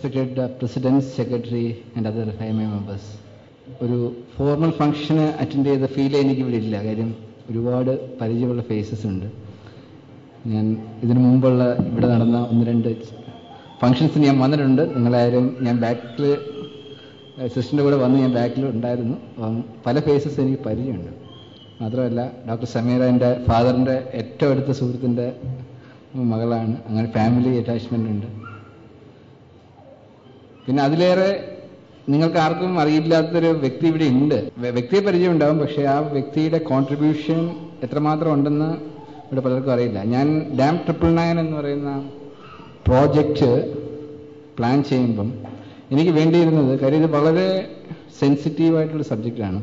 respected President, Secretary and other family members. ഒരു formal ഫംഗ്ഷന് attend ചെയ്ത ഫീൽ എനിക്ക് ഇവിടെ ഇല്ല. കാര്യം ഒരുപാട് പരിചയമുള്ള ഫേസസ് ഉണ്ട്. ഞാൻ ഇതിനു മുമ്പുള്ള ഇവിടെ നടന്ന 1-2 ഫംഗ്ഷൻസിന് ഞാൻ വന്നിട്ടുണ്ട്. നിങ്ങളാരും ഞാൻ ബാക്കിൽ സിസ്റ്ററിൻ്റെ കൂടെ വന്ന് ഞാൻ ബാക്കിൽ ഉണ്ടായിരുന്നു. പല ഫേസസ് എനിക്ക് പരിചയമുണ്ട്. മാത്രമല്ല ഡോക്ടർ സമീറ എൻ്റെ ഫാദറിൻ്റെ ഏറ്റവും അടുത്ത സുഹൃത്തിൻ്റെ മകളാണ്. അങ്ങനെ ഫാമിലി അറ്റാച്ച്മെൻ്റ് ഉണ്ട്. പിന്നെ അതിലേറെ നിങ്ങൾക്ക് ആർക്കും അറിയില്ലാത്തൊരു വ്യക്തി ഇവിടെ ഉണ്ട്. വ്യക്തിയെ പരിചയം ഉണ്ടാവും, പക്ഷേ ആ വ്യക്തിയുടെ കോൺട്രിബ്യൂഷൻ എത്രമാത്രം ഉണ്ടെന്ന് ഇവിടെ പലർക്കും അറിയില്ല. ഞാൻ ഡാം 999 എന്ന് പറയുന്ന പ്രോജക്റ്റ് പ്ലാൻ ചെയ്യുമ്പം എനിക്ക് വേണ്ടിയിരുന്നത്, കാര്യം ഇത് വളരെ സെൻസിറ്റീവായിട്ടുള്ള സബ്ജക്റ്റാണ്.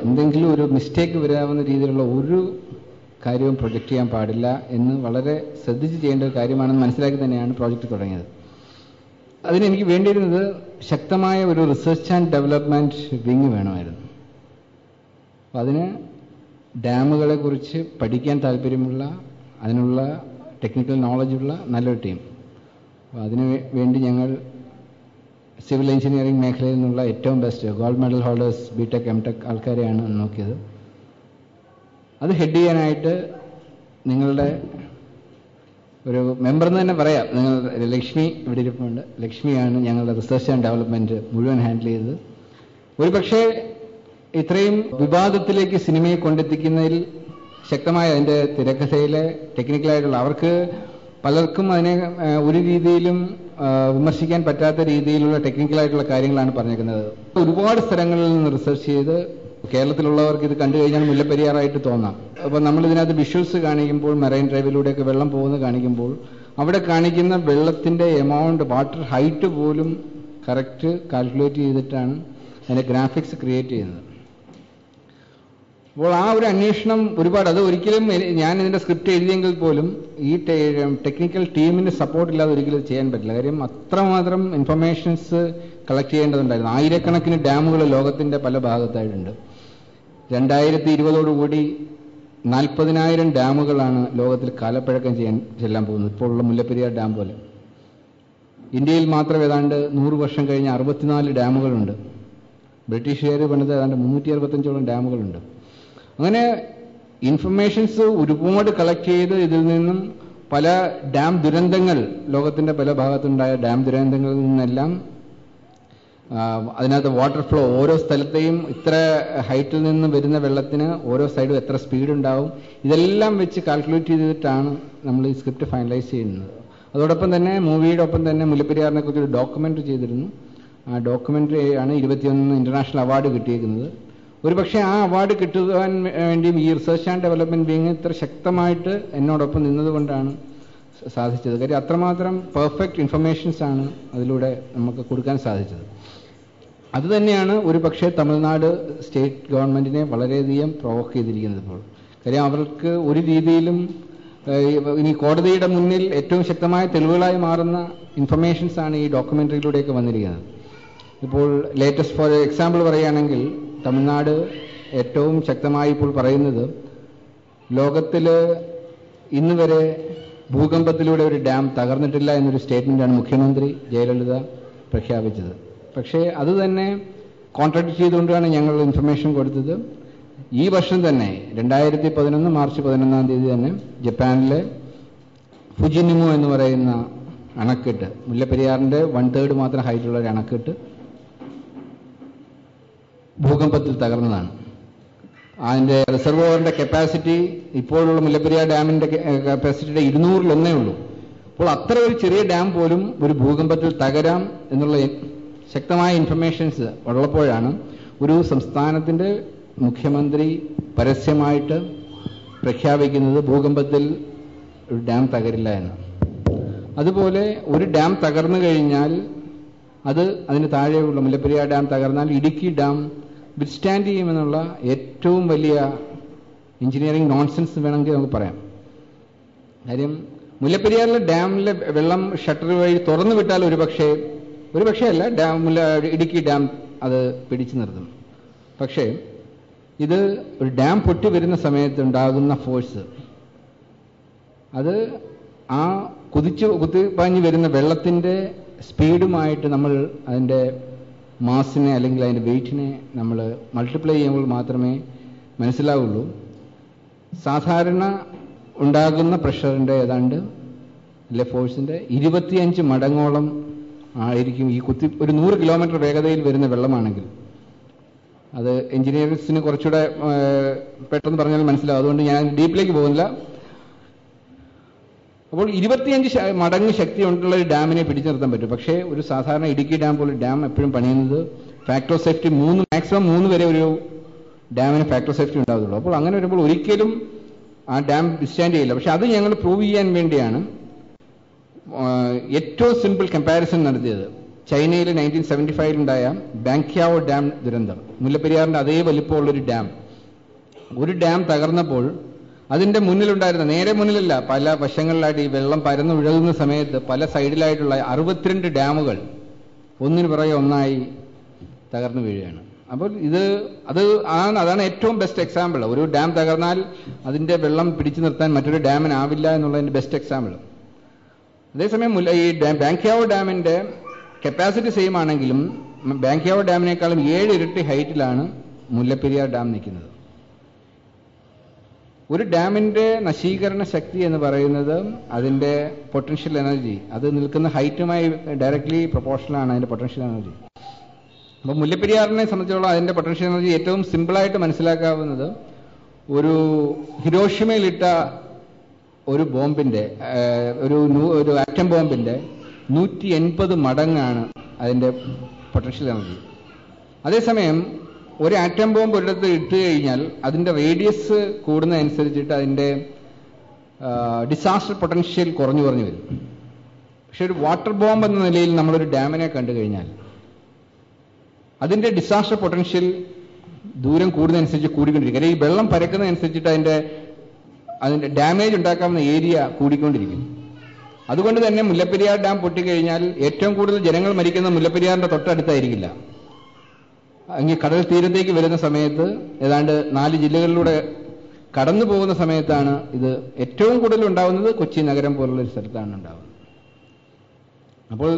എന്തെങ്കിലും ഒരു മിസ്റ്റേക്ക് വരാവുന്ന രീതിയിലുള്ള ഒരു കാര്യവും പ്രൊജക്റ്റ് ചെയ്യാൻ പാടില്ല എന്ന് വളരെ ശ്രദ്ധിച്ച് ചെയ്യേണ്ട ഒരു കാര്യമാണെന്ന് മനസ്സിലാക്കി തന്നെയാണ് പ്രോജക്റ്റ് തുടങ്ങിയത്. അതിനെനിക്ക് വേണ്ടിയിരുന്നത് ശക്തമായ ഒരു റിസർച്ച് ആൻഡ് ഡെവലപ്മെൻറ്റ് വിങ് വേണമായിരുന്നു. അപ്പം അതിന് ഡാമുകളെ കുറിച്ച് പഠിക്കാൻ താല്പര്യമുള്ള, അതിനുള്ള ടെക്നിക്കൽ നോളജുള്ള നല്ലൊരു ടീം. അപ്പോൾ അതിനു വേണ്ടി ഞങ്ങൾ സിവിൽ എഞ്ചിനീയറിംഗ് മേഖലയിൽ നിന്നുള്ള ഏറ്റവും best gold medal holders, BTech, MTech ആൾക്കാരെയാണ് നോക്കിയത്. അത് ഹെഡ് ചെയ്യാനായിട്ട് നിങ്ങളുടെ ഒരു മെമ്പർ എന്ന് തന്നെ പറയാം, നിങ്ങൾ ലക്ഷ്മി ഇവിടെ ഇരിപ്പുണ്ട്. ലക്ഷ്മിയാണ് ഞങ്ങളുടെ റിസർച്ച് ആൻഡ് ഡെവലപ്മെൻറ്റ് മുഴുവൻ ഹാൻഡിൽ ചെയ്തത്. ഒരു പക്ഷേ ഇത്രയും വിവാദത്തിലേക്ക് സിനിമയെ കൊണ്ടെത്തിക്കുന്നതിൽ ശക്തമായ അതിൻ്റെ തിരക്കഥയിലെ ടെക്നിക്കലായിട്ടുള്ള, അവർക്ക് പലർക്കും അതിനെ ഒരു രീതിയിലും വിമർശിക്കാൻ പറ്റാത്ത രീതിയിലുള്ള ടെക്നിക്കലായിട്ടുള്ള കാര്യങ്ങളാണ് പറഞ്ഞേക്കുന്നത്. ഒരുപാട് സ്ഥലങ്ങളിൽ നിന്ന് റിസർച്ച് ചെയ്ത് കേരളത്തിലുള്ളവർക്ക് ഇത് കണ്ടു കഴിഞ്ഞാൽ മുല്ലപ്പെരിയാറായിട്ട് തോന്നാം. അപ്പോൾ നമ്മളിതിനകത്ത് വിഷ്വൽസ് കാണിക്കുമ്പോൾ, മെറൈൻ ഡ്രൈവിലൂടെയൊക്കെ വെള്ളം പോകുന്നത് കാണിക്കുമ്പോൾ അവിടെ കാണിക്കുന്ന വെള്ളത്തിൻ്റെ എമൗണ്ട്, വാട്ടർ ഹൈറ്റ് പോലും കറക്റ്റ് കാൽക്കുലേറ്റ് ചെയ്തിട്ടാണ് അതിൻ്റെ ഗ്രാഫിക്സ് ക്രിയേറ്റ് ചെയ്യുന്നത്. അപ്പോൾ ആ ഒരു അന്വേഷണം ഒരുപാട്, അത് ഒരിക്കലും ഞാൻ ഇതിൻ്റെ സ്ക്രിപ്റ്റ് എഴുതിയെങ്കിൽ പോലും ഈ ടെക്നിക്കൽ ടീമിൻ്റെ സപ്പോർട്ട് ഇല്ലാതെ ഒരിക്കലും ചെയ്യാൻ പറ്റില്ല. കാര്യം അത്രമാത്രം ഇൻഫർമേഷൻസ് കളക്ട് ചെയ്യേണ്ടതുണ്ടായിരുന്നു. ആയിരക്കണക്കിന് ഡാമുകൾ ലോകത്തിൻ്റെ പല ഭാഗത്തായിട്ടുണ്ട്. 2020 40,000 ഡാമുകളാണ് ലോകത്തിൽ കാലപ്പഴക്കം ചെല്ലാൻ പോകുന്നത്. ഇപ്പോൾ ഉള്ള മുല്ലപ്പെരിയാർ ഡാം പോലെ. ഇന്ത്യയിൽ മാത്രം ഏതാണ്ട് 100 വർഷം കഴിഞ്ഞ് 64 ഡാമുകളുണ്ട്. ബ്രിട്ടീഷുകാർ പണിത് ഏതാണ്ട് 365ഓളം ഡാമുകളുണ്ട്. അങ്ങനെ ഇൻഫർമേഷൻസ് ഒരുപാട് കളക്ട് ചെയ്ത് ഇതിൽ നിന്നും പല ഡാം ദുരന്തങ്ങൾ, ലോകത്തിൻ്റെ പല ഭാഗത്തുണ്ടായ ഡാം ദുരന്തങ്ങളിൽ നിന്നെല്ലാം അതിനകത്ത് വാട്ടർ ഫ്ലോ, ഓരോ സ്ഥലത്തെയും ഇത്ര ഹൈറ്റിൽ നിന്ന് വരുന്ന വെള്ളത്തിന് ഓരോ സൈഡും എത്ര സ്പീഡ് ഉണ്ടാവും, ഇതെല്ലാം വെച്ച് കാൽക്കുലേറ്റ് ചെയ്തിട്ടാണ് നമ്മൾ ഈ സ്ക്രിപ്റ്റ് ഫൈനലൈസ് ചെയ്യുന്നത്. അതോടൊപ്പം തന്നെ മൂവിയുടെ ഒപ്പം തന്നെ മുല്ലപ്പെരിയാറിനെ കുറിച്ച് ഒരു ഡോക്യുമെൻ്ററി ചെയ്തിരുന്നു. ആ ഡോക്യുമെൻ്ററി ആണ് 21 ഇൻ്റർനാഷണൽ അവാർഡ് കിട്ടിയിരിക്കുന്നത്. ഒരു പക്ഷേ ആ അവാർഡ് കിട്ടുവാൻ വേണ്ടിയും ഈ റിസർച്ച് ആൻഡ് ഡെവലപ്മെൻറ്റ് വിങ് ഇത്ര ശക്തമായിട്ട് എന്നോടൊപ്പം നിന്നതുകൊണ്ടാണ് സാധിച്ചത്. കാര്യം അത്രമാത്രം പെർഫെക്റ്റ് ഇൻഫർമേഷൻസാണ് അതിലൂടെ നമുക്ക് കൊടുക്കാൻ സാധിച്ചത്. അതുതന്നെയാണ് ഒരു പക്ഷേ തമിഴ്നാട് സ്റ്റേറ്റ് ഗവൺമെൻറ്റിനെ വളരെയധികം പ്രൊവോക്ക് ചെയ്തിരിക്കുന്നത് ഇപ്പോൾ. കാര്യം അവർക്ക് ഒരു രീതിയിലും ഇനി കോടതിയുടെ മുന്നിൽ ഏറ്റവും ശക്തമായ തെളിവുകളായി മാറുന്ന ഇൻഫർമേഷൻസാണ് ഈ ഡോക്യുമെൻ്ററിയിലൂടെയൊക്കെ വന്നിരിക്കുന്നത്. ഇപ്പോൾ ലേറ്റസ്റ്റ് ഫോർ എക്സാമ്പിൾ പറയുകയാണെങ്കിൽ, തമിഴ്നാട് ഏറ്റവും ശക്തമായി ഇപ്പോൾ പറയുന്നത്, ലോകത്തിൽ ഇന്ന് വരെ ഭൂകമ്പത്തിലൂടെ ഒരു ഡാം തകർന്നിട്ടില്ല എന്നൊരു സ്റ്റേറ്റ്മെൻറ്റാണ് മുഖ്യമന്ത്രി ജയലളിത പ്രഖ്യാപിച്ചത്. പക്ഷേ അത് തന്നെ കോൺട്രാക്ട് ചെയ്തുകൊണ്ടാണ് ഞങ്ങൾ ഇൻഫർമേഷൻ കൊടുത്തത്. ഈ വർഷം തന്നെ 2011 മാർച്ച് 11 തന്നെ ജപ്പാനിലെ ഫുജിനിമോ എന്ന് പറയുന്ന അണക്കെട്ട്, മുല്ലപ്പെരിയാറിൻ്റെ 1/3 മാത്രം ഹൈറ്റുള്ള ഒരു അണക്കെട്ട് ഭൂകമ്പത്തിൽ തകർന്നതാണ്. അതിൻ്റെ റിസർവോയറിൻ്റെ കപ്പാസിറ്റി ഇപ്പോഴുള്ള മുല്ലപ്പെരിയാർ ഡാമിൻ്റെ കപ്പാസിറ്റിയുടെ 200-1 ഉള്ളൂ. അപ്പോൾ അത്ര ഒരു ചെറിയ ഡാം പോലും ഒരു ഭൂകമ്പത്തിൽ തകരാം എന്നുള്ള ശക്തമായ ഇൻഫർമേഷൻസ് ഉള്ളപ്പോഴാണ് ഒരു സംസ്ഥാനത്തിൻ്റെ മുഖ്യമന്ത്രി പരസ്യമായിട്ട് പ്രഖ്യാപിക്കുന്നത് ഭൂകമ്പത്തിൽ ഒരു ഡാം തകരില്ല എന്ന്. അതുപോലെ ഒരു ഡാം തകർന്നു കഴിഞ്ഞാൽ അതിന് താഴെയുള്ള മുല്ലപ്പെരിയാർ ഡാം തകർന്നാൽ ഇടുക്കി ഡാം വിത്ത്സ്റ്റാൻഡ് ചെയ്യുമെന്നുള്ള ഏറ്റവും വലിയ എഞ്ചിനീയറിംഗ് നോൺസെൻസ് വേണമെങ്കിൽ നമുക്ക് പറയാം. കാര്യം മുല്ലപ്പെരിയാറിലെ ഡാമിലെ വെള്ളം ഷട്ടർ വഴി തുറന്നു വിട്ടാൽ ഒരു പക്ഷേ അല്ല, ഇടുക്കി ഡാം അത് പിടിച്ചു നിർത്തും. പക്ഷേ ഇത് ഒരു ഡാം പൊട്ടി വരുന്ന സമയത്ത് ഉണ്ടാകുന്ന ഫോഴ്സ്, അത് ആ കുതിപ്പാഞ്ഞു വരുന്ന വെള്ളത്തിൻ്റെ സ്പീഡുമായിട്ട് നമ്മൾ അതിൻ്റെ മാസിനെ അല്ലെങ്കിൽ അതിൻ്റെ വെയിറ്റിനെ നമ്മൾ മൾട്ടിപ്ലൈ ചെയ്യുമ്പോൾ മാത്രമേ മനസ്സിലാവുള്ളൂ. സാധാരണ ഉണ്ടാകുന്ന പ്രഷറിൻ്റെ ഏതാണ്ട് അല്ലെ ഫോഴ്സിൻ്റെ 25 മടങ്ങോളം ആയിരിക്കും ഈ ഒരു 100 കിലോമീറ്റർ വേഗതയിൽ വരുന്ന വെള്ളമാണെങ്കിൽ. അത് എഞ്ചിനീയേഴ്സിന് കുറച്ചുകൂടെ പെട്ടെന്ന് പറഞ്ഞാൽ മനസ്സിലാവും, അതുകൊണ്ട് ഞാൻ ഡീപ്പിലേക്ക് പോകുന്നില്ല. അപ്പോൾ 25 മടങ്ങ് ശക്തി കൊണ്ടുള്ള ഒരു ഡാമിനെ പിടിച്ചു നിർത്താൻ പറ്റും. പക്ഷേ ഒരു സാധാരണ ഇടുക്കി ഡാം പോലെ ഡാം എപ്പോഴും പണിയുന്നത് ഫാക്ടർ ഓഫ് സേഫ്റ്റി മാക്സിമം 3 വരെ ഒരു ഡാമിന് ഫാക്ടർ ഓഫ് സേഫ്റ്റി ഉണ്ടാകുള്ളൂ. അപ്പോൾ അങ്ങനെ വരുമ്പോൾ ഒരിക്കലും ആ ഡാം ഡിസ്റ്റാൻഡ് ചെയ്യില്ല. പക്ഷെ അത് ഞങ്ങൾ പ്രൂവ് ചെയ്യാൻ വേണ്ടിയാണ് ഏറ്റവും സിമ്പിൾ കമ്പാരിസൺ നടത്തിയത്. ചൈനയിൽ 1975 ഉണ്ടായ ബാങ്ക്യാവോ ഡാം ദുരന്തം, മുല്ലപ്പെരിയാറിന്റെ അതേ വലിപ്പമുള്ളൊരു ഡാം. ഒരു ഡാം തകർന്നപ്പോൾ അതിന്റെ മുന്നിലുണ്ടായിരുന്ന, നേരെ മുന്നിലല്ല, പല വശങ്ങളിലായിട്ട് ഈ വെള്ളം പരന്നു ഒഴുകുന്ന സമയത്ത് പല സൈഡിലായിട്ടുള്ള 62 ഡാമുകൾ ഒന്നിനു പുറകെ ഒന്നായി തകർന്നു വീഴുകയാണ്. അപ്പോൾ അതാണ് ഏറ്റവും ബെസ്റ്റ് എക്സാമ്പിൾ. ഒരു ഡാം തകർന്നാൽ അതിന്റെ വെള്ളം പിടിച്ചു നിർത്താൻ മറ്റൊരു ഡാമിനാവില്ല എന്നുള്ളതിന്റെ ബെസ്റ്റ് എക്സാമ്പിൾ. അതേസമയം ഈ ബാങ്ക്യാവോ ഡാമിന്റെ കപ്പാസിറ്റി സെയിം ആണെങ്കിലും ബാങ്ക്യാവോ ഡാമിനേക്കാളും 7 ഇരട്ടി ഹൈറ്റിലാണ് മുല്ലപ്പെരിയാർ ഡാം നിൽക്കുന്നത്. ഒരു ഡാമിന്റെ നശീകരണ ശക്തി എന്ന് പറയുന്നത് അതിന്റെ പൊട്ടൻഷ്യൽ എനർജി, അത് നിൽക്കുന്ന ഹൈറ്റുമായി ഡയറക്ട്ലി പ്രൊപ്പോർഷനാണ് അതിന്റെ പൊട്ടൻഷ്യൽ എനർജി. അപ്പോൾ മുല്ലപ്പെരിയാറിനെ സംബന്ധിച്ചോളം അതിന്റെ പൊട്ടൻഷ്യൽ എനർജി ഏറ്റവും സിമ്പിളായിട്ട് മനസ്സിലാക്കാവുന്നത് ഒരു ഹിരോഷിമയിലിട്ട ഒരു ബോംബിന്റെ ഒരു ആറ്റം ബോംബിന്റെ 180 മടങ്ങാണ് അതിന്റെ പൊട്ടൻഷ്യൽ എനർജി. അതേസമയം ഒരു ആറ്റം ബോംബ് ഒരിടത്ത് ഇട്ട് കഴിഞ്ഞാൽ അതിന്റെ റേഡിയസ് കൂടുന്നതനുസരിച്ചിട്ട് അതിന്റെ ഡിസാസ്റ്റർ പൊട്ടൻഷ്യൽ കുറഞ്ഞു വരും. പക്ഷെ ഒരു വാട്ടർ ബോംബ് എന്ന നിലയിൽ നമ്മളൊരു ഡാമിനെ കണ്ടു കഴിഞ്ഞാൽ അതിന്റെ ഡിസാസ്റ്റർ പൊട്ടൻഷ്യൽ ദൂരം കൂടുന്നതനുസരിച്ച് കൂടിക്കൊണ്ടിരിക്കും. കാരണം ഈ വെള്ളം പരക്കുന്നതനുസരിച്ചിട്ട് അതിന്റെ ഡാമേജ് ഉണ്ടാക്കാവുന്ന ഏരിയ കൂടിക്കൊണ്ടിരിക്കും. അതുകൊണ്ട് തന്നെ മുല്ലപ്പെരിയാർ ഡാം പൊട്ടിക്കഴിഞ്ഞാൽ ഏറ്റവും കൂടുതൽ ജനങ്ങൾ മരിക്കുന്ന മുല്ലപ്പെരിയാറിന്റെ തൊട്ടടുത്തായിരിക്കില്ല. അങ്ങ് കടൽ തീരത്തേക്ക് വരുന്ന സമയത്ത് ഏതാണ്ട് 4 ജില്ലകളിലൂടെ കടന്നു പോകുന്ന സമയത്താണ് ഇത് ഏറ്റവും കൂടുതൽ ഉണ്ടാവുന്നത്. കൊച്ചി നഗരം പോലുള്ള ഒരു സ്ഥലത്താണ് ഉണ്ടാവുന്നത്. അപ്പോൾ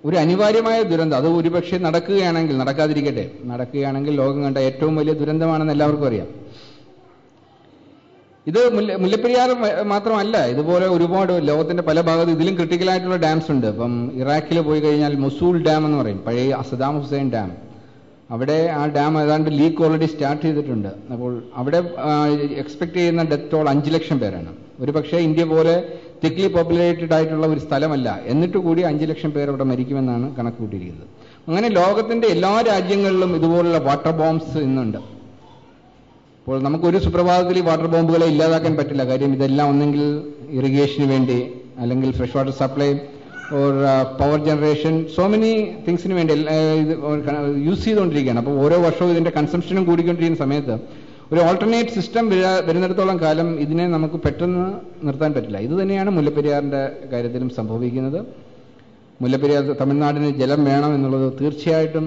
ഒരു അനിവാര്യമായ ദുരന്തം, അത് ഒരുപക്ഷെ നടക്കുകയാണെങ്കിൽ ലോകം കണ്ട ഏറ്റവും വലിയ ദുരന്തമാണെന്ന് എല്ലാവർക്കും അറിയാം. ഇത് മുല്ലപ്പെരിയാർ മാത്രമല്ല, ഇതുപോലെ ഒരുപാട് ലോകത്തിന്റെ പല ഭാഗത്ത് ഇതിലും ക്രിട്ടിക്കലായിട്ടുള്ള ഡാംസ് ഉണ്ട്. ഇപ്പം ഇറാഖിൽ പോയി കഴിഞ്ഞാൽ മൊസൂൾ ഡാം എന്ന് പറയും, പഴയ സദാം ഹുസൈൻ ഡാം. അവിടെ ആ ഡാം ഏതാണ്ട് ലീക്ക് ഓൾറെഡി സ്റ്റാർട്ട് ചെയ്തിട്ടുണ്ട്. അപ്പോൾ അവിടെ എക്സ്പെക്ട് ചെയ്യുന്ന ഡെത്ത് ടോൾ 5 ലക്ഷം പേരാണ്. ഒരുപക്ഷെ ഇന്ത്യ പോലെ തിക്ലി പോപ്പുലേറ്റഡ് ആയിട്ടുള്ള ഒരു സ്ഥലമല്ല, എന്നിട്ട് കൂടി 5 ലക്ഷം പേർ അവിടെ മരിക്കുമെന്നാണ് കണക്ക് കൂട്ടിയിരിക്കുന്നത്. അങ്ങനെ ലോകത്തിന്റെ എല്ലാ രാജ്യങ്ങളിലും ഇതുപോലുള്ള വാട്ടർ ബോംബ്സ് ഇന്നുണ്ട്. അപ്പോൾ നമുക്കൊരു സുപ്രഭാതത്തിൽ ഈ വാട്ടർ ബോംബുകളെ ഇല്ലാതാക്കാൻ പറ്റില്ല. കാര്യം ഇതെല്ലാം ഒന്നെങ്കിൽ ഇറിഗേഷന് വേണ്ടി, അല്ലെങ്കിൽ fresh water supply or power generation, so many തിങ്സിന് വേണ്ടി യൂസ് ചെയ്തുകൊണ്ടിരിക്കുകയാണ്. അപ്പോൾ ഓരോ വർഷവും ഇതിന്റെ കൺസംഷനും കൂടിക്കൊണ്ടിരിക്കുന്ന സമയത്ത് ഒരു ഓൾട്ടർനേറ്റ് സിസ്റ്റം വരുന്നിടത്തോളം കാലം ഇതിനെ നമുക്ക് പെട്ടെന്ന് നിർത്താൻ പറ്റില്ല. ഇത് തന്നെയാണ് മുല്ലപ്പെരിയാറിന്റെ കാര്യത്തിലും സംഭവിക്കുന്നത്. മുല്ലപ്പെരിയാർ തമിഴ്നാടിന് ജലം വേണം എന്നുള്ളത് തീർച്ചയായിട്ടും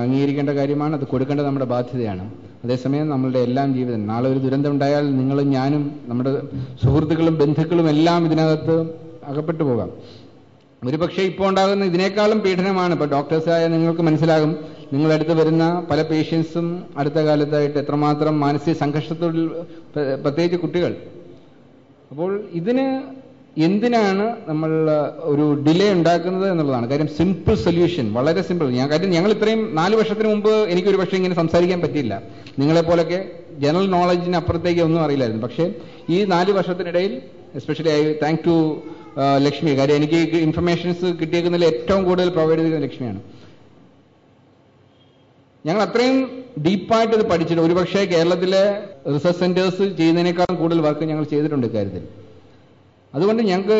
അംഗീകരിക്കേണ്ട കാര്യമാണ്. അത് കൊടുക്കേണ്ടത് നമ്മുടെ ബാധ്യതയാണ്. അതേസമയം നമ്മളുടെ എല്ലാം ജീവിതം, നാളെ ഒരു ദുരന്തം ഉണ്ടായാൽ നിങ്ങളും ഞാനും നമ്മുടെ സുഹൃത്തുക്കളും ബന്ധുക്കളും എല്ലാം ഇതിനകത്ത് അകപ്പെട്ടു പോകാം. ഒരുപക്ഷെ ഇപ്പോൾ ഉണ്ടാകുന്ന ഇതിനേക്കാളും പീഡനമാണ്. ഇപ്പോൾ ഡോക്ടേഴ്സായ നിങ്ങൾക്ക് മനസ്സിലാകും, നിങ്ങളടുത്ത് വരുന്ന പല പേഷ്യൻസും അടുത്ത കാലത്തായിട്ട് എത്രമാത്രം മാനസിക സംഘർഷത്തോട്, പ്രത്യേകിച്ച് കുട്ടികൾ. അപ്പോൾ ഇതിന് എന്തിനാണ് നമ്മൾ ഒരു ഡിലേ ഉണ്ടാക്കുന്നത് എന്നുള്ളതാണ് കാര്യം. സിമ്പിൾ സൊല്യൂഷൻ, വളരെ സിമ്പിൾ. ഞങ്ങൾ ഇത്രയും 4 വർഷത്തിന് മുമ്പ് എനിക്കൊരു പക്ഷേ ഇങ്ങനെ സംസാരിക്കാൻ പറ്റിയില്ല. നിങ്ങളെപ്പോലൊക്കെ ജനറൽ നോളജിന് അപ്പുറത്തേക്ക് ഒന്നും അറിയില്ലായിരുന്നു. പക്ഷേ ഈ 4 വർഷത്തിനിടയിൽ especially I thank to Lakshmi. കാര്യം എനിക്ക് ഇൻഫർമേഷൻസ് കിട്ടിയേക്കുന്നതിൽ ഏറ്റവും കൂടുതൽ പ്രൊവൈഡ് ചെയ്തിരിക്കുന്ന ലക്ഷ്മിയാണ്. ഞങ്ങൾ അത്രയും ഡീപ്പായിട്ട് ഇത് പഠിച്ചിട്ട്, ഒരുപക്ഷെ കേരളത്തിലെ റിസർച്ച് സെന്റേഴ്സ് ചെയ്യുന്നതിനേക്കാളും കൂടുതൽ വർക്ക് ഞങ്ങൾ ചെയ്തിട്ടുണ്ട് ഇക്കാര്യത്തിൽ. അതുകൊണ്ട് ഞങ്ങൾക്ക്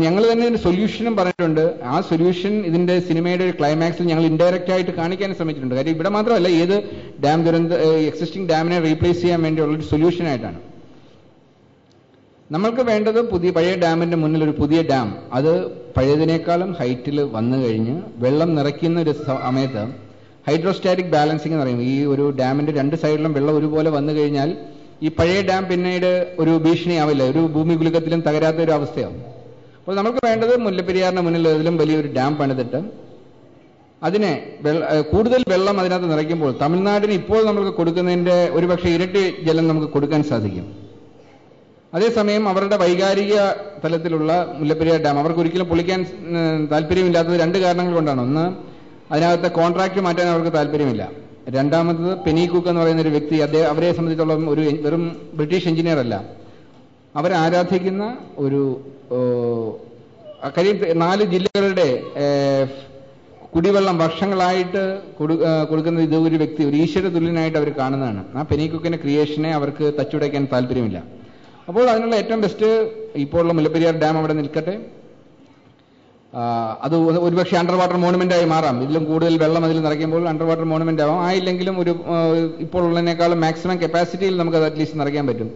ഞങ്ങൾ തന്നെ ഇതിന്റെ സൊല്യൂഷനും പറഞ്ഞിട്ടുണ്ട്. ആ സൊല്യൂഷൻ ഇതിന്റെ സിനിമയുടെ ഒരു ക്ലൈമാക്സിൽ ഞങ്ങൾ ഇൻഡയറക്റ്റ് ആയിട്ട് കാണിക്കാൻ ശ്രമിച്ചിട്ടുണ്ട്. കാര്യം ഇവിടെ മാത്രമല്ല, ഏത് ഡാം എക്സിസ്റ്റിംഗ് ഡാമിനെ റീപ്ലേസ് ചെയ്യാൻ വേണ്ടിയുള്ളൊരു സൊല്യൂഷനായിട്ടാണ്. നമ്മൾക്ക് വേണ്ടത് പഴയ ഡാമിന്റെ മുന്നിൽ ഒരു പുതിയ ഡാം, അത് പഴയതിനേക്കാളും ഹൈറ്റിൽ വന്നു കഴിഞ്ഞ് വെള്ളം നിറയ്ക്കുന്ന ഒരു സമയത്ത് ഹൈഡ്രോസ്റ്റാറ്റിക് ബാലൻസിംഗ് എന്ന് പറയും. ഈ ഒരു ഡാമിന്റെ 2 സൈഡിലും വെള്ളം ഒരുപോലെ വന്നു കഴിഞ്ഞാൽ ഈ പഴയ ഡാം പിന്നീട് ഒരു ഭീഷണിയാവില്ല, ഒരു ഭൂമി കുലുക്കത്തിലും തകരാത്ത ഒരു അവസ്ഥയാവും. അപ്പോൾ നമുക്ക് വേണ്ടത് മുല്ലപ്പെരിയാറിന് മുന്നിൽ ഇതിലും വലിയൊരു ഡാം പണിതിട്ട് അതിനെ കൂടുതൽ വെള്ളം അതിനകത്ത് നിറയ്ക്കുമ്പോൾ തമിഴ്നാടിന് ഇപ്പോൾ നമുക്ക് കൊടുക്കുന്നതിൻ്റെ ഒരുപക്ഷെ ഇരട്ടി ജലം നമുക്ക് കൊടുക്കാൻ സാധിക്കും. അതേസമയം അവരുടെ വൈകാരിക തലത്തിലുള്ള മുല്ലപ്പെരിയാർ ഡാം അവർക്ക് ഒരിക്കലും പൊളിക്കാൻ താല്പര്യമില്ലാത്തത് രണ്ട് കാരണങ്ങൾ കൊണ്ടാണ്. ഒന്ന്, അതിനകത്തെ കോൺട്രാക്ട് മാറ്റാൻ അവർക്ക് താല്പര്യമില്ല. രണ്ടാമത്തത്, പെനി കുക്ക് എന്ന് പറയുന്ന ഒരു വ്യക്തി, അവരെ സംബന്ധിച്ചിടത്തോളം ഒരു വെറും ബ്രിട്ടീഷ് എഞ്ചിനീയർ അല്ല, അവരാരാധിക്കുന്ന ഒരു കാര്യം 4 ജില്ലകളുടെ കുടിവെള്ളം വർഷങ്ങളായിട്ട് കൊടുക്കുന്ന ഇത് ഒരു വ്യക്തി, ഒരു ഈശ്വര തുല്യനായിട്ട് അവർ കാണുന്നതാണ്. ആ പെനി കുക്കിന്റെ ക്രിയേഷനെ അവർക്ക് തച്ചുടയ്ക്കാൻ താല്പര്യമില്ല. അപ്പോൾ അതിനുള്ള ഏറ്റവും ബെസ്റ്റ് ഇപ്പോഴുള്ള മുല്ലപ്പെരിയാർ ഡാം അവിടെ നിൽക്കട്ടെ. അത് ഒരുപക്ഷെ അണ്ടർ വാട്ടർ മോണുമെന്റ് ആയി മാറാം. ഇതിലും കൂടുതൽ വെള്ളം അതിൽ നിറയ്ക്കുമ്പോൾ അണ്ടർ വാട്ടർ മോണുമെന്റ് ആവാം. ആയില്ലെങ്കിലും ഇപ്പോൾ ഉള്ളതിനേക്കാളും മാക്സിമം കപ്പാസിറ്റിയിൽ നമുക്ക് അത് അറ്റ്ലീസ്റ്റ് നിറയ്ക്കാൻ പറ്റും.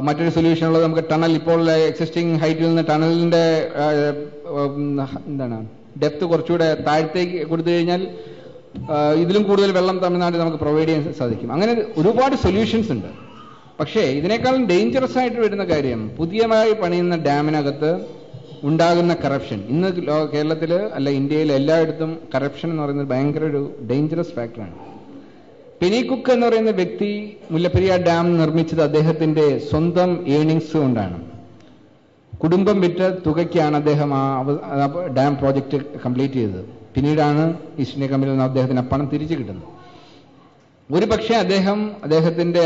മറ്റൊരു സൊല്യൂഷൻ ഉള്ളത് നമുക്ക് ടണൽ, ഇപ്പോൾ എക്സിസ്റ്റിംഗ് ഹൈറ്റിൽ നിന്ന് ടണലിന്റെ ഡെപ്ത് കുറച്ചുകൂടെ താഴത്തേക്ക് കൊടുത്തു കഴിഞ്ഞാൽ ഇതിലും കൂടുതൽ വെള്ളം തമിഴ്നാട്ടിൽ നമുക്ക് പ്രൊവൈഡ് ചെയ്യാൻ സാധിക്കും. അങ്ങനെ ഒരുപാട് സൊല്യൂഷൻസ് ഉണ്ട്. പക്ഷേ ഇതിനേക്കാളും ഡേഞ്ചറസ് ആയിട്ട് വരുന്ന കാര്യം പുതിയതായി പണിയുന്ന ഡാമിനകത്ത് ഉണ്ടാകുന്ന കറപ്ഷൻ. ഇന്ന് കേരളത്തിൽ അല്ല ഇന്ത്യയിൽ എല്ലായിടത്തും കറപ്ഷൻ എന്ന് പറയുന്നത് ഭയങ്കര ഒരു ഡേഞ്ചറസ് ഫാക്ടറാണ്. പെനി കുക്ക് എന്ന് പറയുന്ന വ്യക്തി മുല്ലപ്പെരിയാർ ഡാം നിർമ്മിച്ചത് അദ്ദേഹത്തിന്റെ സ്വന്തം ഏണിങ്സ് കൊണ്ടാണ്. കുടുംബം വിറ്റ തുകയ്ക്കാണ് അദ്ദേഹം ആ ഡാം പ്രോജക്റ്റ് കംപ്ലീറ്റ് ചെയ്തത്. പിന്നീടാണ് ഈസ്റ്റ് ഇന്ത്യ കമ്പനിയിൽ നിന്ന് അദ്ദേഹത്തിന് പണം തിരിച്ചു കിട്ടുന്നത്. ഒരു പക്ഷേ അദ്ദേഹത്തിന്റെ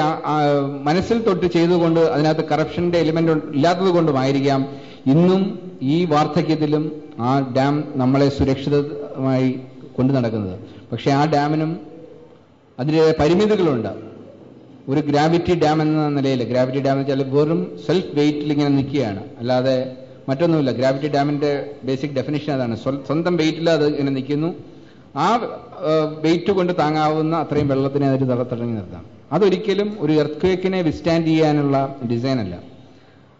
മനസ്സിൽ തൊട്ട് ചെയ്തുകൊണ്ട് അതിനകത്ത് കറപ്ഷന്റെ എലിമെന്റ് ഇല്ലാത്തത് കൊണ്ടുമായിരിക്കാം ഇന്നും ഈ വാർദ്ധക്യത്തിലും ആ ഡാം നമ്മളെ സുരക്ഷിതമായി കൊണ്ടു നടക്കുന്നത്. പക്ഷെ ആ ഡാമിനും അതിൻ്റെ പരിമിതികളുണ്ട്. ഒരു ഗ്രാവിറ്റി ഡാം എന്ന നിലയിൽ, ഗ്രാവിറ്റി ഡാം എന്ന് വെച്ചാൽ വെറും സെൽഫ് വെയിറ്റിൽ ഇങ്ങനെ നിൽക്കുകയാണ്, അല്ലാതെ മറ്റൊന്നുമില്ല. ഗ്രാവിറ്റി ഡാമിന്റെ ബേസിക് ഡെഫിനിഷൻ അതാണ്. സ്വന്തം വെയിറ്റിൽ അത് ഇങ്ങനെ നിൽക്കുന്നു. ആ വെയിറ്റ് കൊണ്ട് താങ്ങാവുന്ന അത്രയും വെള്ളത്തിനെ അതിൽ തടഞ്ഞു നിർത്താം. അതൊരിക്കലും ഒരു എർത്ത്ക്വേക്കിനെ വിസ്റ്റാൻഡ് ചെയ്യാനുള്ള ഡിസൈൻ അല്ല.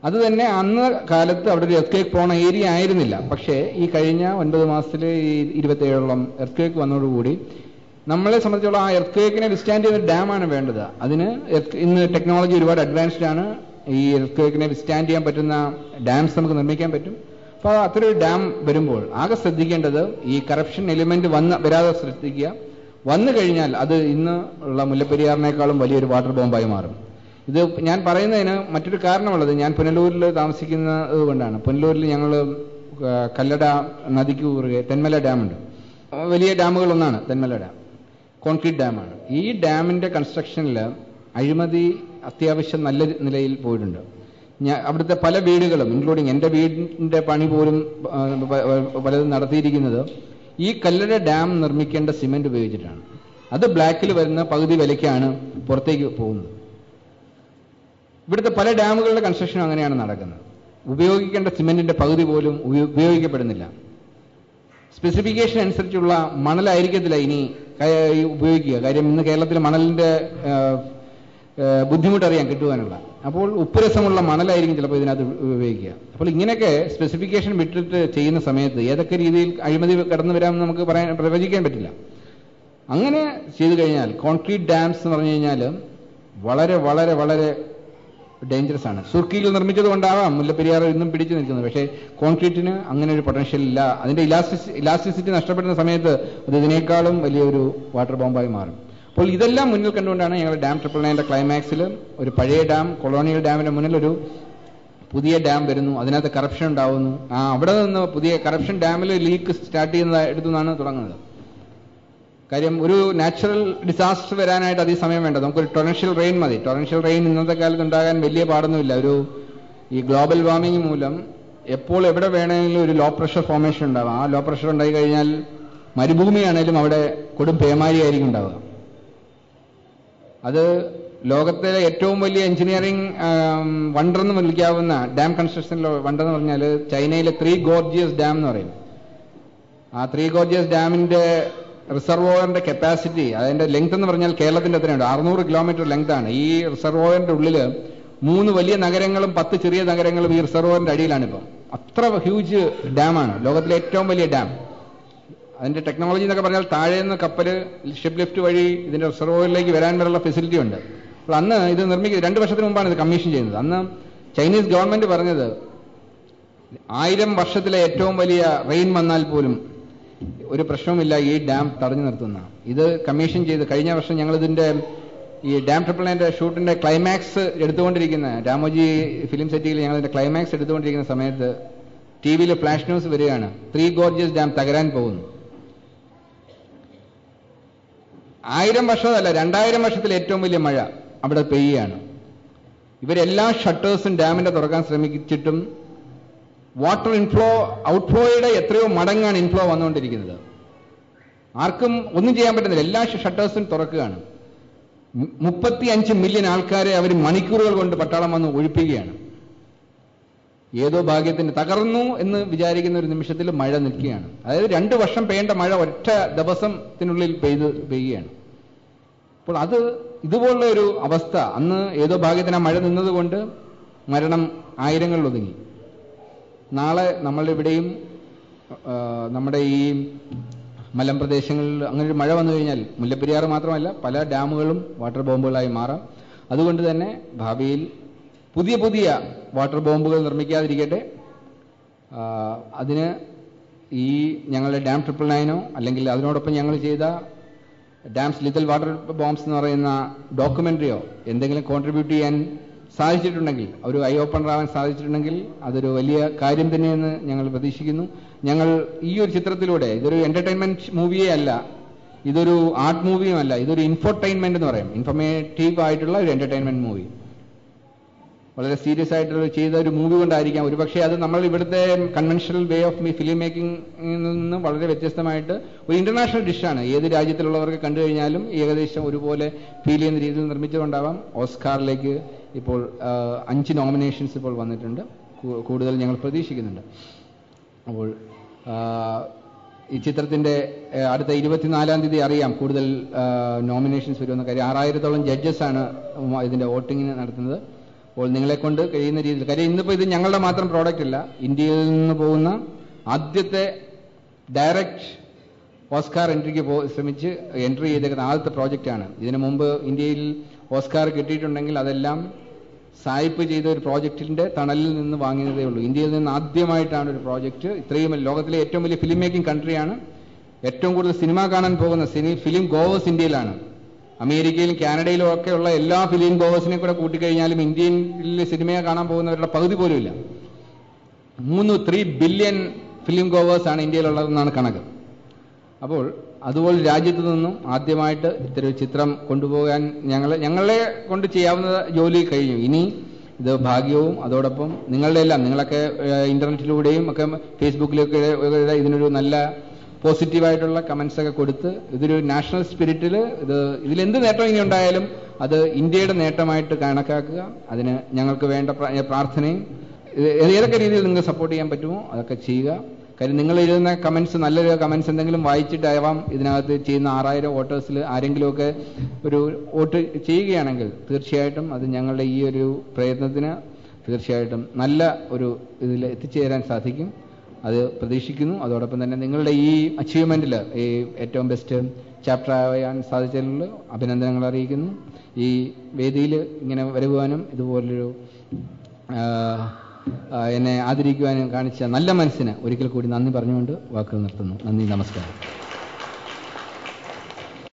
അത് തന്നെ അന്ന് കാലത്ത് അവിടെ ഒരു എർത്ത്ക്വേക്ക് പോണ ഏരിയ ആയിരുന്നില്ല. പക്ഷേ ഈ കഴിഞ്ഞ 9 മാസത്തിൽ ഈ 27ഓളം എർത്ത്ക്വേക്ക് വന്നതോടുകൂടി നമ്മളെ സംബന്ധിച്ചുള്ള ആ എർത്ത്ക്വേക്കിനെ വിസ്റ്റാൻഡ് ചെയ്യുന്ന ഡാമാണ് വേണ്ടത്. അതിന് ഇന്ന് ടെക്നോളജി ഒരുപാട് അഡ്വാൻസ്ഡ് ആണ്. ഈ എർത്ത്ക്വേക്കിനെ വിസ്റ്റാൻഡ് ചെയ്യാൻ പറ്റുന്ന ഡാംസ് നമുക്ക് നിർമ്മിക്കാൻ പറ്റും. അപ്പോൾ അത്രയൊരു ഡാം വരുമ്പോൾ ആകെ ശ്രദ്ധിക്കേണ്ടത് ഈ കറപ്ഷൻ എലിമെന്റ് വരാതെ ശ്രദ്ധിക്കുക. വന്നു കഴിഞ്ഞാൽ അത് ഇന്ന് ഉള്ള മുല്ലപ്പെരിയാറിനേക്കാളും വലിയൊരു വാട്ടർ ബോംബായി മാറും. ഇത് ഞാൻ പറയുന്നതിന് മറ്റൊരു കാരണമുള്ളത്, ഞാൻ പുനലൂരിൽ താമസിക്കുന്നത് കൊണ്ടാണ്. പുനലൂരിൽ ഞങ്ങൾ കല്ലട നദിക്ക് കുറുകെ തെന്മല ഡാമുണ്ട്. വലിയ ഡാമുകളൊന്നാണ് തെന്മല ഡാം. കോൺക്രീറ്റ് ഡാമാണ്. ഈ ഡാമിന്റെ കൺസ്ട്രക്ഷനിൽ അഴിമതി അത്യാവശ്യം നല്ല നിലയിൽ പോയിട്ടുണ്ട്. അവിടുത്തെ പല വീടുകളും ഇൻക്ലൂഡിങ് എൻ്റെ വീടിന്റെ പണി പോലും പലതും നടത്തിയിരിക്കുന്നത് ഈ കല്ലട ഡാം നിർമ്മിക്കേണ്ട സിമെന്റ് ഉപയോഗിച്ചിട്ടാണ്. അത് ബ്ലാക്കിൽ വരുന്ന പകുതി വിലയ്ക്കാണ് പുറത്തേക്ക് പോകുന്നത്. ഇവിടുത്തെ പല ഡാമുകളുടെ കൺസ്ട്രക്ഷനും അങ്ങനെയാണ് നടക്കുന്നത്. ഉപയോഗിക്കേണ്ട സിമെന്റിന്റെ പകുതി പോലും ഉപയോഗിക്കപ്പെടുന്നില്ല. സ്പെസിഫിക്കേഷൻ അനുസരിച്ചുള്ള മണലായിരിക്കത്തില്ല ഇനി ഉപയോഗിക്കുക. കാര്യം ഇന്ന് കേരളത്തിൽ മണലിന്റെ ബുദ്ധിമുട്ടറിയാൻ കിട്ടുവാനുള്ള. അപ്പോൾ ഉപ്പുരസമുള്ള മണലായിരിക്കും ചിലപ്പോൾ ഇതിനകത്ത് ഉപയോഗിക്കുക. അപ്പോൾ ഇങ്ങനെയൊക്കെ സ്പെസിഫിക്കേഷൻ വിട്ടിട്ട് ചെയ്യുന്ന സമയത്ത് ഏതൊക്കെ രീതിയിൽ അഴിമതി കടന്നു വരാമെന്ന് നമുക്ക് പ്രവചിക്കാൻ പറ്റില്ല. അങ്ങനെ ചെയ്തു കഴിഞ്ഞാൽ കോൺക്രീറ്റ് ഡാംസ് എന്ന് പറഞ്ഞു കഴിഞ്ഞാൽ വളരെ വളരെ വളരെ ഡേഞ്ചറസ് ആണ്. സുർക്കിയിൽ നിർമ്മിച്ചത് കൊണ്ടാവാം മുല്ലപ്പെരിയാർ ഇന്നും പിടിച്ചു നിൽക്കുന്നത്. പക്ഷേ കോൺക്രീറ്റിന് അങ്ങനെ ഒരു പൊട്ടൻഷ്യൽ ഇല്ല. അതിന്റെ ഇലാസ്റ്റിസിറ്റി നഷ്ടപ്പെടുന്ന സമയത്ത് അത് ഇതിനേക്കാളും വലിയൊരു വാട്ടർ ബോംബായി മാറും. അപ്പോൾ ഇതെല്ലാം മുന്നിൽ കണ്ടുകൊണ്ടാണ് ഞങ്ങൾ ഡാം 999 ക്ലൈമാക്സിൽ ഒരു പഴയ ഡാം, കൊളോണിയൽ ഡാമിന്റെ മുന്നിൽ ഒരു പുതിയ ഡാം വരുന്നു. അതിനകത്ത് കറപ്ഷൻ ഉണ്ടാവുന്നു. അവിടെ നിന്ന് പുതിയ കറപ്ഷൻ ഡാമിൽ ലീക്ക് സ്റ്റാർട്ട് ചെയ്യുന്ന എടുത്തുനിന്നാണ് തുടങ്ങുന്നത്. കാര്യം ഒരു നാച്ചുറൽ ഡിസാസ്റ്റർ വരാനായിട്ട് അധികം സമയം വേണ്ട. നമുക്കൊരു ടൊറൻഷ്യൽ റെയിൻ മതി. ടൊറൻഷ്യൽ റെയിൻ ഇന്നത്തെ കാലത്ത് ഉണ്ടാകാൻ വലിയ പാടൊന്നുമില്ല. ഈ ഗ്ലോബൽ വാർമിംഗ് മൂലം എപ്പോൾ എവിടെ വേണമെങ്കിലും ഒരു ലോ പ്രഷർ ഫോർമേഷൻ ഉണ്ടാവാം. ആ ലോ പ്രഷർ ഉണ്ടായി കഴിഞ്ഞാൽ മരുഭൂമിയാണേലും അവിടെ കൊടും പേമാരിയായിരിക്കും ഉണ്ടാവുക. അത് ലോകത്തിലെ ഏറ്റവും വലിയ എഞ്ചിനീയറിംഗ് വണ്ടർ എന്ന് വിളിക്കാവുന്ന ഡാം കൺസ്ട്രക്ഷനിലെ വണ്ടർ എന്ന് പറഞ്ഞാൽ ചൈനയിലെ 3 ഗോർജിയസ് ഡാം എന്ന് പറയും. ആ 3 ഗോർജിയസ് ഡാമിന്റെ റിസർവോയറിന്റെ കപ്പാസിറ്റി, അതിന്റെ ലെങ്ത് എന്ന് പറഞ്ഞാൽ കേരളത്തിന്റെ അത്രയുണ്ട്. 600 കിലോമീറ്റർ ലെങ്ത് ആണ്. ഈ റിസർവോയറിന്റെ ഉള്ളിൽ 3 വലിയ നഗരങ്ങളും 10 ചെറിയ നഗരങ്ങളും ഈ റിസർവോയറിന്റെ അടിയിലാണിപ്പം. അത്ര ഹ്യൂജ് ഡാമാണ്. ലോകത്തിലെ ഏറ്റവും വലിയ ഡാം. അതിന്റെ ടെക്നോളജി എന്നൊക്കെ പറഞ്ഞാൽ താഴെ നിന്ന് കപ്പല് ഷിപ്പ് ലിഫ്റ്റ് വഴി ഇതിന്റെ റിസർവോയറിലേക്ക് വരാൻ വരെയുള്ള ഫെസിലിറ്റി ഉണ്ട്. അപ്പോൾ അന്ന് ഇത് 2 വർഷത്തിന് മുമ്പാണ് ഇത് കമ്മീഷൻ ചെയ്യുന്നത്. അന്ന് ചൈനീസ് ഗവൺമെന്റ് പറഞ്ഞത് 1000 വർഷത്തിലെ ഏറ്റവും വലിയ റെയിൻ വന്നാൽ പോലും ഒരു പ്രശ്നവുമില്ല ഈ ഡാം തടഞ്ഞു നിർത്തുന്ന. ഇത് കമ്മീഷൻ ചെയ്ത് കഴിഞ്ഞ വർഷം ഞങ്ങളിതിന്റെ ഈ ഡാം ട്രിപ്പിൾ നയൻ്റെ ഷൂട്ടിന്റെ ക്ലൈമാക്സ് എടുത്തുകൊണ്ടിരിക്കുന്ന രാമോജി ഫിലിം സിറ്റിയിൽ ഞങ്ങളിതിന്റെ ക്ലൈമാക്സ് എടുത്തുകൊണ്ടിരിക്കുന്ന സമയത്ത് ടിവിയിൽ ഫ്ലാഷ് ന്യൂസ് വരികയാണ്, 3 ഗോർജസ് ഡാം തകരാൻ പോകുന്നു. 1000 വർഷമല്ല, 2000 വർഷത്തിലെ ഏറ്റവും വലിയ മഴ അവിടെ പെയ്യുകയാണ്. ഇവരെല്ലാ ഷട്ടേഴ്സും ഡാമിന്റെ തുറക്കാൻ ശ്രമിച്ചിട്ടും വാട്ടർ ഇൻഫ്ലോ ഔട്ട്ഫ്ലോയുടെ എത്രയോ മടങ്ങാണ് ഇൻഫ്ലോ വന്നുകൊണ്ടിരിക്കുന്നത്. ആർക്കും ഒന്നും ചെയ്യാൻ പറ്റുന്നില്ല. എല്ലാ ഷട്ടേഴ്സും തുറക്കുകയാണ്. 35 മില്യൺ ആൾക്കാരെ അവർ മണിക്കൂറുകൾ കൊണ്ട് പട്ടാളം വന്ന് ഒഴിപ്പിക്കുകയാണ്. ഏതോ ഭാഗ്യത്തിന് തകർന്നു എന്ന് വിചാരിക്കുന്ന ഒരു നിമിഷത്തിൽ മഴ നിൽക്കുകയാണ്. അതായത് 2 വർഷം പെയ്യേണ്ട മഴ ഒറ്റ ദിവസത്തിനുള്ളിൽ പെയ്യുകയാണ്. അപ്പോൾ അത് ഇതുപോലുള്ള ഒരു അവസ്ഥ, അന്ന് ഏതോ ഭാഗ്യത്തിന് ആ മഴ നിന്നതുകൊണ്ട് മരണം ആയിരങ്ങളിൽ ഒതുങ്ങി. നാളെ നമ്മളുടെ ഇവിടെയും നമ്മുടെ ഈ മലമ്പ്രദേശങ്ങളിൽ അങ്ങനെ ഒരു മഴ വന്നു കഴിഞ്ഞാൽ മുല്ലപ്പെരിയാർ മാത്രമല്ല പല ഡാമുകളും വാട്ടർ ബോംബുകളായി മാറാം. അതുകൊണ്ട് തന്നെ ഭാവിയിൽ പുതിയ പുതിയ വാട്ടർ ബോംബുകൾ നിർമ്മിക്കാതിരിക്കട്ടെ. അതിന് ഈ ഞങ്ങളുടെ ഡാം 999 അല്ലെങ്കിൽ അതിനോടൊപ്പം ഞങ്ങൾ ചെയ്ത ഡാംസ് ലിത്തൽ വാട്ടർ ബോംബ്സ് എന്ന് പറയുന്ന ഡോക്യുമെന്ററിയോ എന്തെങ്കിലും കോൺട്രിബ്യൂട്ട് ചെയ്യാൻ സാധിച്ചിട്ടുണ്ടെങ്കിൽ, ഒരു ഐ ഓപ്പണർ ആവാൻ സാധിച്ചിട്ടുണ്ടെങ്കിൽ അതൊരു വലിയ കാര്യം തന്നെയെന്ന് ഞങ്ങൾ പ്രതീക്ഷിക്കുന്നു. ഞങ്ങൾ ഈ ഒരു ചിത്രത്തിലൂടെ, ഇതൊരു എന്റർടൈൻമെന്റ് മൂവിയേ അല്ല, ഇതൊരു ആർട്ട് മൂവിയും അല്ല, ഇതൊരു ഇൻഫോർടൈൻമെന്റ് എന്ന് പറയും, ഇൻഫോർമേറ്റീവ് ആയിട്ടുള്ള ഒരു എന്റർടൈൻമെന്റ് മൂവി. വളരെ സീരിയസ് ആയിട്ടുള്ള ചെയ്ത ഒരു മൂവി കൊണ്ടായിരിക്കാം ഒരുപക്ഷെ അത് നമ്മൾ ഇവിടുത്തെ കൺവെൻഷണൽ വേ ഓഫ് ഫിലിം മേക്കിംഗിൽ നിന്ന് വളരെ വ്യത്യസ്തമായിട്ട് ഒരു ഇന്റർനാഷണൽ ഡിഷാണ്. ഏത് രാജ്യത്തിലുള്ളവർക്ക് കണ്ടു കഴിഞ്ഞാലും ഏകദേശം ഒരുപോലെ ഫീൽ ചെയ്യുന്ന രീതിയിൽ നിർമ്മിച്ചുകൊണ്ടാവാം. ഓസ്കാറിലേക്ക് ഇപ്പോൾ 5 നോമിനേഷൻസ് ഇപ്പോൾ വന്നിട്ടുണ്ട്. കൂടുതൽ ഞങ്ങൾ പ്രതീക്ഷിക്കുന്നുണ്ട്. അപ്പോൾ ഈ ചിത്രത്തിന്റെ അടുത്ത 24-ാം തീയതി അറിയാം കൂടുതൽ നോമിനേഷൻസ് വരുമെന്ന കാര്യം. 6000-ഓളം ജഡ്ജസാണ് ഇതിന്റെ വോട്ടിങ്ങിന് നടത്തുന്നത്. അപ്പോൾ നിങ്ങളെ കൊണ്ട് കഴിയുന്ന രീതിയിൽ, കാര്യം ഇന്നിപ്പോൾ ഇത് ഞങ്ങളുടെ മാത്രം പ്രോഡക്റ്റ് അല്ല, ഇന്ത്യയിൽ നിന്ന് പോകുന്ന ആദ്യത്തെ ഡയറക്റ്റ് ഓസ്കാർ എൻട്രിക്ക് ശ്രമിച്ച് എൻട്രി ചെയ്തേക്കുന്ന ആദ്യത്തെ പ്രോജക്റ്റാണ്. ഇതിനു മുമ്പ് ഇന്ത്യയിൽ ഓസ്കാർ കിട്ടിയിട്ടുണ്ടെങ്കിൽ അതെല്ലാം സായിപ്പ് ചെയ്ത ഒരു പ്രോജക്റ്റിന്റെ തണലിൽ നിന്ന് വാങ്ങിയതേ ഉള്ളൂ. ഇന്ത്യയിൽ നിന്ന് ആദ്യമായിട്ടാണ് ഒരു പ്രോജക്റ്റ്. ഇത്രയും ലോകത്തിലെ ഏറ്റവും വലിയ ഫിലിം മേക്കിംഗ് കൺട്രിയാണ്. ഏറ്റവും കൂടുതൽ സിനിമ കാണാൻ പോകുന്ന ഫിലിം ഗോവേഴ്സ് ഇന്ത്യയിലാണ്. അമേരിക്കയിലും കാനഡയിലും ഒക്കെ ഉള്ള എല്ലാ ഫിലിം ഗോവേഴ്സിനെ കൂടെ കൂട്ടിക്കഴിഞ്ഞാലും ഇന്ത്യയിലെ സിനിമയെ കാണാൻ പോകുന്നവരുടെ പകുതി പോലും ഇല്ല. 3 ബില്യൺ ഫിലിം ഗോവേഴ്സ് ആണ് ഇന്ത്യയിലുള്ളതെന്നാണ് കണക്ക്. അപ്പോൾ അതുപോലെ രാജ്യത്തു നിന്നും ആദ്യമായിട്ട് ഇത്തരം ഒരു ചിത്രം കൊണ്ടുപോകാൻ ഞങ്ങളെ കൊണ്ട് ചെയ്യാവുന്ന ജോലി കഴിഞ്ഞു. ഇനി ഇത് ഭാഗ്യവും അതോടൊപ്പം നിങ്ങളൊക്കെ ഇന്റർനെറ്റിലൂടെയും ഒക്കെ ഫേസ്ബുക്കിലൊക്കെ ഇതിനൊരു നല്ല പോസിറ്റീവായിട്ടുള്ള കമന്റ്സ് ഒക്കെ കൊടുത്ത് ഇതൊരു നാഷണൽ സ്പിരിറ്റിൽ ഇതിലെന്ത് നേട്ടം ഇനി ഉണ്ടായാലും അത് ഇന്ത്യയുടെ നേട്ടമായിട്ട് കണക്കാക്കുക. അതിന് ഞങ്ങൾക്ക് വേണ്ട പ്രാർത്ഥനയും ഏതൊക്കെ രീതിയിൽ നിങ്ങൾക്ക് സപ്പോർട്ട് ചെയ്യാൻ പറ്റുമോ അതൊക്കെ ചെയ്യുക. കാര്യം നിങ്ങൾ എഴുതുന്ന കമന്റ്സ്, നല്ലൊരു കമന്റ്സ് എന്തെങ്കിലും വായിച്ചിട്ടാവാം ഇതിനകത്ത് ചെയ്യുന്ന 6000 വോട്ടേഴ്സിൽ ആരെങ്കിലുമൊക്കെ ഒരു വോട്ട് ചെയ്യുകയാണെങ്കിൽ തീർച്ചയായിട്ടും അത് ഞങ്ങളുടെ ഈ ഒരു പ്രയത്നത്തിന് തീർച്ചയായിട്ടും നല്ല ഒരു ഇതിൽ എത്തിച്ചേരാൻ സാധിക്കും. അത് പ്രതീക്ഷിക്കുന്നു. അതോടൊപ്പം തന്നെ നിങ്ങളുടെ ഈ അച്ചീവ്മെന്റിൽ ഈ ഏറ്റവും ബെസ്റ്റ് ചാപ്റ്റർ ആവാൻ സാധിച്ചതിലുള്ള അഭിനന്ദനങ്ങൾ അറിയിക്കുന്നു. ഈ വേദിയിൽ ഇങ്ങനെ വരുവാനും ഇതുപോലൊരു എന്നെ ആദരിക്കുവാനും കാണിച്ച നല്ല മനസ്സിന് ഒരിക്കൽ കൂടി നന്ദി പറഞ്ഞുകൊണ്ട് വാക്കുകൾ നിർത്തുന്നു. നന്ദി, നമസ്കാരം.